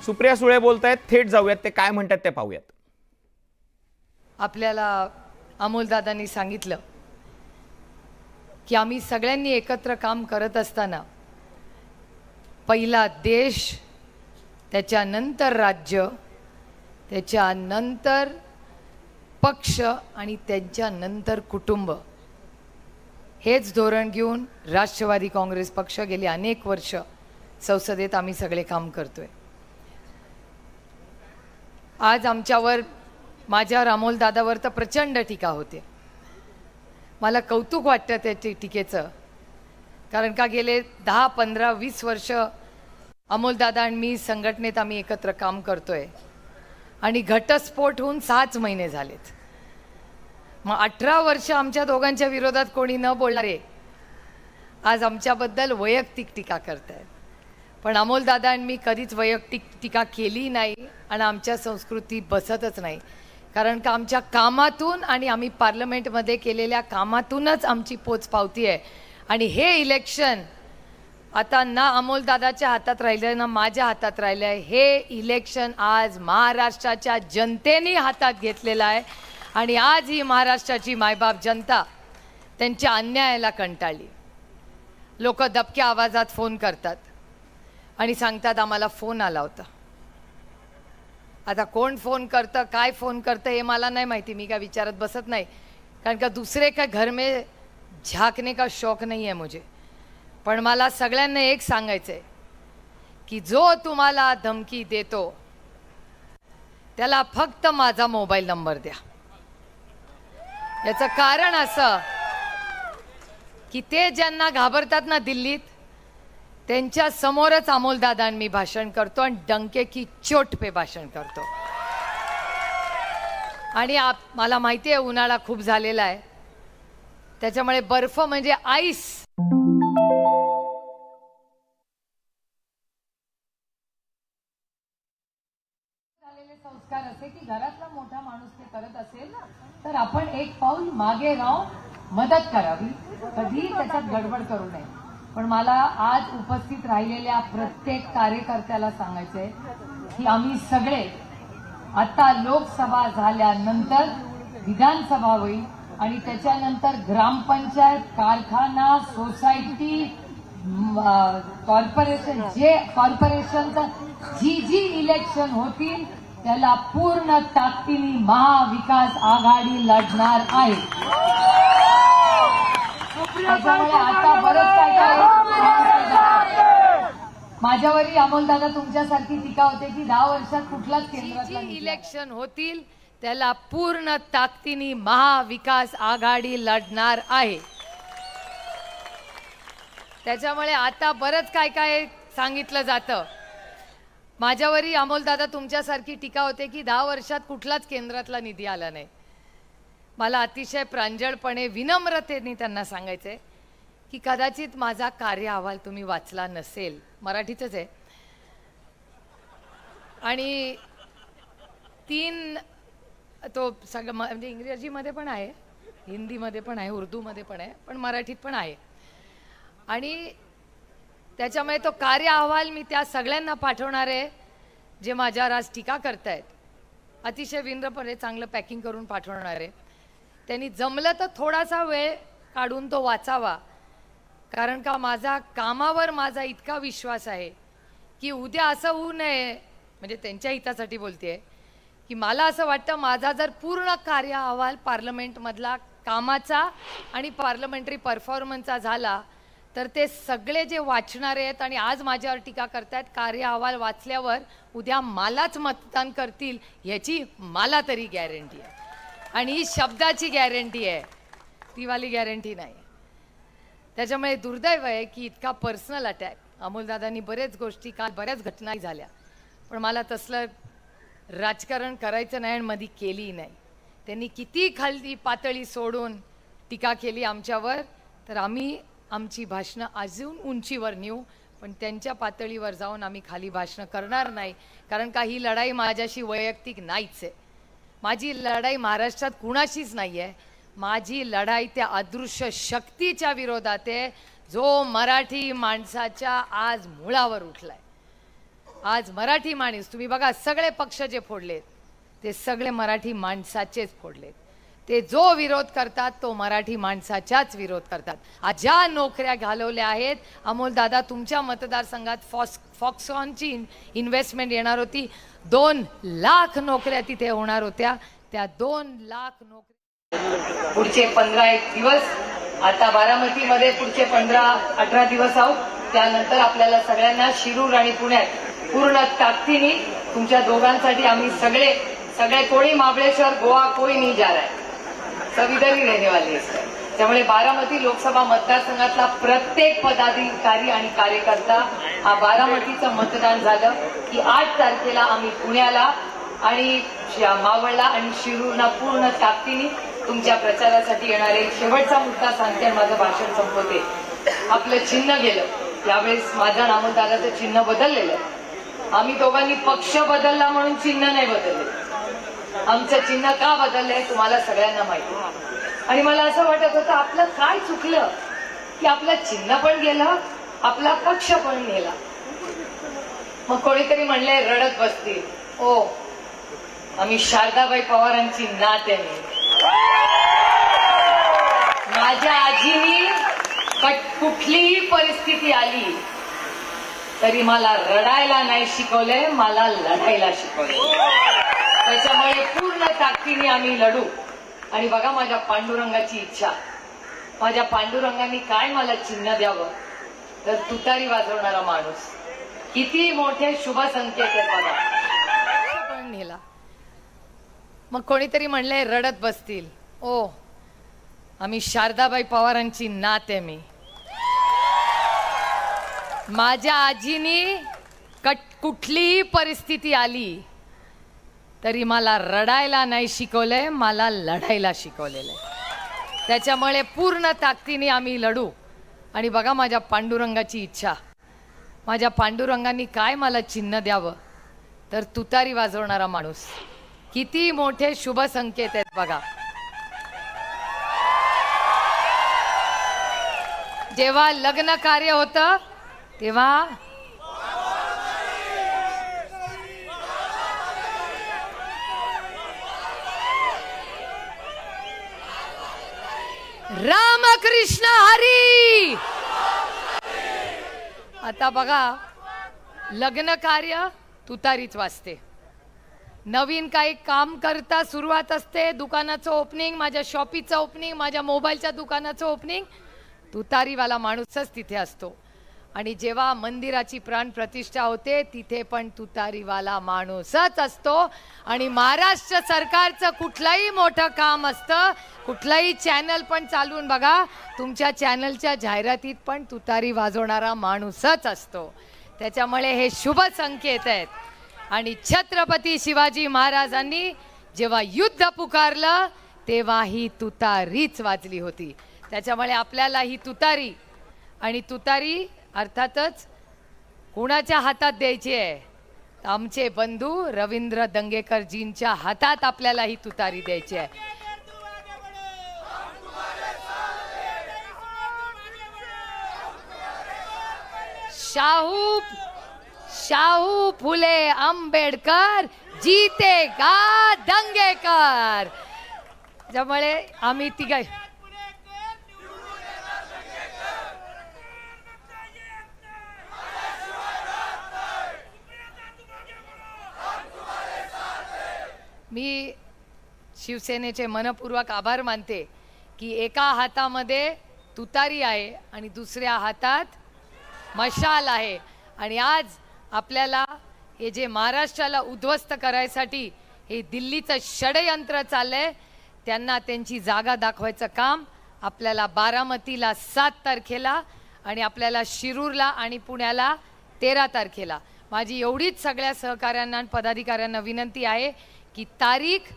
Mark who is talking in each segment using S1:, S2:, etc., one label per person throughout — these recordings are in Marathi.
S1: सुप्रिया सुळे बोलतायत, थेट जाऊयात ते काय म्हणतात ते पाहूयात।
S2: आपल्याला अमोलदादांनी सांगितलं की आम्ही सगळ्यांनी एकत्र काम करत असताना पहिला देश, त्याच्यानंतर राज्य, त्याच्यानंतर पक्ष आणि त्यांच्यानंतर कुटुंब, हेच धोरण घेऊन राष्ट्रवादी काँग्रेस पक्ष गेली अनेक वर्ष संसदेत आम्ही सगळे काम करतोय। आज आमच्यावर, माझ्यावर, अमोलदादावर तर प्रचंड टीका होते। मला कौतुक वाटतं त्या टीकेचं, कारण का गेले 10, 15, 20 वर्ष अमोलदादा आणि मी संघटनेत आम्ही एकत्र काम करतोय आणि घटस्फोट होऊन 6च महिने झालेत। मग 18 वर्ष आमच्या दोघांच्या विरोधात कोणी न बोलणारे आज आमच्याबद्दल वैयक्तिक टीका करतायत। पण अमोलदादा आणि मी कधीच वैयक्तिक टीका केली नाही आणि आमच्या संस्कृती बसतच नाही, कारण का आमच्या कामातून आणि आम्ही पार्लमेंटमध्ये केलेल्या कामातूनच आमची पोचपावती आहे। आणि हे इलेक्शन आता ना अमोलदादाच्या हातात राहिलं ना माझ्या हातात राहिलं आहे, हे इलेक्शन आज महाराष्ट्राच्या जनतेने हातात घेतलेलं आहे। आणि आज ही महाराष्ट्राची मायबाप जनता त्यांच्या अन्यायाला कंटाळली। लोक दबक्या आवाजात फोन करतात आणि सांगतात आम्हाला फोन आला होता। आता कोण फोन करतं, काय फोन करतं हे मला नाही माहिती, मी काय विचारत बसत नाही, कारण का दूसरे का घर में झांकने का शौक नहीं है मुझे। पण मला सगळ्यांना एक सांगायचं आहे की जो तुम्हाला धमकी देतो त्याला फक्त माझा मोबाईल नंबर द्या। याचं कारण असं की ते ज्यांना घाबरतात ना दिल्लीत, त्यांच्या समोरच अमोलदादा मी भाषण करतो आणि डंके की चोट पे भाषण करतो। आणि मला माहिती आहे उन्हाळा खूप झालेला आहे, त्याच्यामुळे बर्फ म्हणजे आईस झालेले संस्कार असे की घरातला मोठा माणूस ते करत असेल ना तर आपण एक पाऊल मागे राहून मदत करावी, कधी त्याच्यात गडबड करू नये। पण मला आज उपस्थित राहिलेल्या प्रत्येक कार्यकर्त्याला सांगायचंय की आम्ही सगळे आता लोकसभा झाल्यानंतर विधानसभा होईल आणि त्याच्यानंतर ग्रामपंचायत, कारखाना, सोसायटी, कॉर्पोरेशन, जे कॉर्पोरेशनचं जी इलेक्शन होतील त्याला पूर्ण ताकदीने महाविकास आघाडी लढणार आहे। त्याच्यामुळे आता बरंच काय माझ्यावरही अमोलदादा तुमच्यासारखी टीका होते की 10 वर्षात कुठलाच केंद्रातला इलेक्शन होतील त्याला पूर्ण ताकदीने महाविकास आघाडी लढणार आहे। त्याच्यामुळे आता बरंच काय सांगितलं जातं। माझ्यावरही अमोलदादा तुमच्यासारखी टीका होते की 10 वर्षात कुठलाच केंद्रातला निधी आला नाही। मला अतिशय प्रांजळपणे विनम्रतेने त्यांना सांगायचंय की कदाचित माझा कार्य अहवाल तुम्ही वाचला नसेल, मराठीतच आहे आणि 3 तो सगळं म्हणजे इंग्रजीमध्ये पण आहे, हिंदीमध्ये पण आहे, उर्दूमध्ये पण आहे, पण मराठीत पण आहे। आणि त्याच्यामुळे तो कार्य अहवाल मी त्या सगळ्यांना पाठवणार आहे जे माझ्यावर आज टीका करतायत। अतिशय विनम्रपणे चांगलं पॅकिंग करून पाठवणार आहे। त्यांनी जमलं तर थोडासा वेळ काढून तो वाचावा, कारण का माझा कामावर माझा इतका विश्वास आहे की उद्या असं होऊ नये, म्हणजे त्यांच्या हितासाठी बोलतेय की मला असं वाटतं माझा जर पूर्ण कार्य अहवाल पार्लमेंटमधला कामाचा आणि पार्लमेंटरी परफॉर्मन्सचा झाला तर ते सगळे जे वाचणारे आहेत आणि आज माझ्यावर टीका करतायत कार्य अहवाल वाचल्यावर उद्या मलाच मतदान करतील याची मला तरी गॅरंटी आहे। आणि ही शब्दाची गॅरंटी आहे, ती वाली गॅरंटी नाही। त्याच्यामुळे दुर्दैव आहे की इतका पर्सनल अटॅक, अमोलदादांनी बरेच गोष्टी, काल बऱ्याच घटना झाल्या, पण मला तसलं राजकारण करायचं नाही आणि मध्ये केली नाही। त्यांनी किती खाली पातळी सोडून टीका केली आमच्यावर, तर आम्ही आमची भाषणं अजून उंचीवर नेऊ, पण त्यांच्या पातळीवर जाऊन आम्ही खाली भाषणं करणार नाही, कारण का ही लढाई माझ्याशी वैयक्तिक नाहीच आहे। माझी लढाई महाराष्ट्रात कुणाशीच नाही आहे, माझी लढाई त्या अदृश्य शक्तीच्या विरोधात आहे जो मराठी माणसाच्या आज मुळावर उठलाय। आज मराठी माणूस तुम्ही बघा सगळे पक्ष जे फोडलेत ते सगळे मराठी माणसाचेच फोडलेत. ते जो विरोध करतात तो मराठी माणसाच्याच विरोध करतात. आज ज्या नोकऱ्या घालवल्या आहेत अमोल दादा, तुमच्या मतदारसंघात फॉक्सकॉनची इन्व्हेस्टमेंट येणार होती. 2 लाख नोकऱ्या तिथे होणार होत्या. त्या 2 लाख नोकऱ्या पुढचे 15 दिवस, आता बारामतीमध्ये पुढचे 15-18 दिवस आहोत. त्यानंतर आपल्याला सगळ्यांना शिरूर आणि पुण्यात पूर्ण ताकदीने तुमच्या दोघांसाठी आम्ही सगळे कोणी महाबळेश्वर गोवा कोई नहीं जा रहा है, सब इधर ही रहने वाले हैं. त्यामुळे बारामती लोकसभा मतदारसंघातला प्रत्येक पदाधिकारी आणि कार्यकर्ता हा बारामतीचं मतदान झालं की 8 तारखेला आम्ही पुण्याला आणि मावळला आणि शिरूरला पूर्ण ताकदीने तुमच्या प्रचारासाठी येणार आहे. शेवटचा मुद्दा सांगते आणि माझं भाषण संपवते. आपलं चिन्ह गेलं, यावेळेस माझं नामदाराचं चिन्ह बदललेलं. आम्ही दोघांनी पक्ष बदलला म्हणून चिन्ह नाही बदलले. आमचं चिन्ह का बदललंय तुम्हाला सगळ्यांना माहिती. आणि मला असं वाटत होतं आपलं काय चुकलं की आपलं चिन्ह पण गेलं, आपला पक्ष पण गेला. मग कोणीतरी म्हणले रडत बसतील, ओ आम्ही शारदाबाई पवारांची नात आहे. माझ्या आजीनी कुठलीही परिस्थिती आली तरी मला रडायला नाही शिकवलंय, मला लढायला शिकवलंय. त्याच्यामुळे पूर्ण ताकदीने आम्ही लढू. आणि बघा माझ्या पांडुरंगाची इच्छा, माझ्या पांडुरंगाने काय मला चिन्ह द्यावं तर तुतारी वाजवणारा माणूस. किती मोठे शुभ संकेत आहेत बघा. पण नेला. मग कोणीतरी म्हणले रडत बसतील, ओ आम्ही शारदाबाई पवारांची नात आहे. मी माझ्या आजीनी कुठलीही परिस्थिती आली तरी मला रडायला नाही शिकवलंय, मला लढायला शिकवलेलं आहे. त्याच्यामुळे पूर्ण ताकदीने आम्ही लढू. आणि बघा माझ्या पांडुरंगाची इच्छा, माझ्या पांडुरंगांनी काय मला चिन्ह द्यावं तर तुतारी वाजवणारा माणूस. किती मोठे शुभ संकेत आहेत बघा. जेव्हा लग्न कार्य होतं तेव्हा रामकृष्ण हरी. आता बघा लग्न कार्य तुतारीच वाजते. नवीन काही काम करता सुरुवात असते, दुकानाचं ओपनिंग, माझ्या शॉपीचं ओपनिंग, माझ्या मोबाईलच्या दुकानाचं ओपनिंग, तुतारीवाला माणूसच तिथे असतो. आणि जेव्हा मंदिराची प्राण प्रतिष्ठा होते तिथे पण तुतारीवाला माणूसच असतो. आणि महाराष्ट्र सरकारचं कुठलंही मोठं काम असतं, कुठलंही चॅनल पण चालवून बघा, तुमच्या चॅनलच्या जाहिरातीत पण तुतारी वाजवणारा माणूसच असतो. त्याच्यामुळे हे शुभ संकेत आहेत. आणि छत्रपती शिवाजी महाराजांनी जेव्हा युद्ध पुकारलं तेव्हा ही तुतारीच वाजली होती. त्याच्यामुळे आपल्याला ही तुतारी, आणि तुतारी अर्थातच कोणाच्या हातात द्यायची आहे, आमचे बंधू रवींद्र दंगेकरजींच्या हातात आपल्याला ही तुतारी द्यायची आहे. शाहू फुले आंबेडकर जीतेगा दंगेकर. त्यामुळे आम्ही तिघ मी शिवसेनेचे मनपूर्वक आभार मानते की एका हातामध्ये तुतारी आहे आणि दुसऱ्या हातात मशाल आहे. आणि आज आपल्याला हे जे महाराष्ट्राला उद्ध्वस्त करायसाठी हे दिल्लीचं षडयंत्र चाललंय, त्यांना त्यांची जागा दाखवायचं काम आपल्याला बारामतीला 7 तारखेला आणि आपल्याला शिरूरला आणि पुण्याला 13 तारखेला. माझी एवढीच सगळ्या सहकाऱ्यांना आणि पदाधिकाऱ्यांना विनंती आहे की तारीख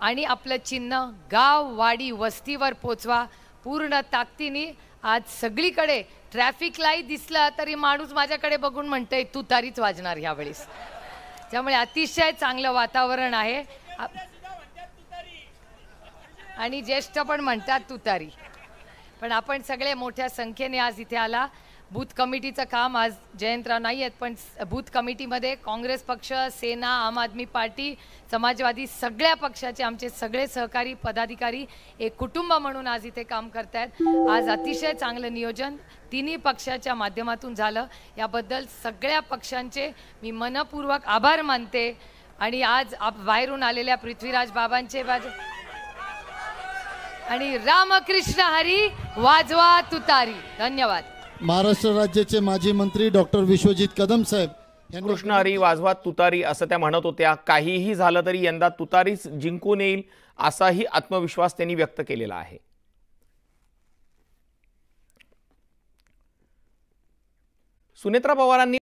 S2: आणि आपलं चिन्ह गाव वाडी वस्तीवर पोचवा पूर्ण ताकदीने. आज सगळीकडे ट्रॅफिक लाईट दिसला तरी माणूस माझ्याकडे बघून म्हणतंय तुतारीच वाजणार ह्यावेळेस. त्यामुळे अतिशय चांगलं वातावरण आहे. आणि ज्येष्ठ पण म्हणतात तुतारी. पण आपण सगळे मोठ्या संख्येने आज इथे आला. बूथ कमिटीचं काम आज जयंतराव नाही आहेत, पण बूथ कमिटीमध्ये काँग्रेस पक्ष, सेना, आम आदमी पार्टी, समाजवादी सगळ्या पक्षाचे आमचे सगळे सहकारी पदाधिकारी एक कुटुंब म्हणून आज इथे काम करतायत। आज अतिशय चांगलं नियोजन तिन्ही पक्षाच्या माध्यमातून झालं, याबद्दल सगळ्या पक्षांचे मी मनपूर्वक आभार मानते। आणि आज बाहेरून आलेल्या पृथ्वीराज बाबांचे आणि रामकृष्ण हरी वाजवा तुतारी। धन्यवाद।
S3: महाराष्ट्र राज्याचे माजी मंत्री डॉक्टर विश्वजित कदम साहेब
S1: कृष्ण हरी वाजवा तुतारी असं त्या म्हणत होत्या। काहीही झालं तरी यंदा तुतारीच जिंकून येईल असाही आत्मविश्वास त्यांनी व्यक्त केलेला आहे। सुनेत्रा पवारांनी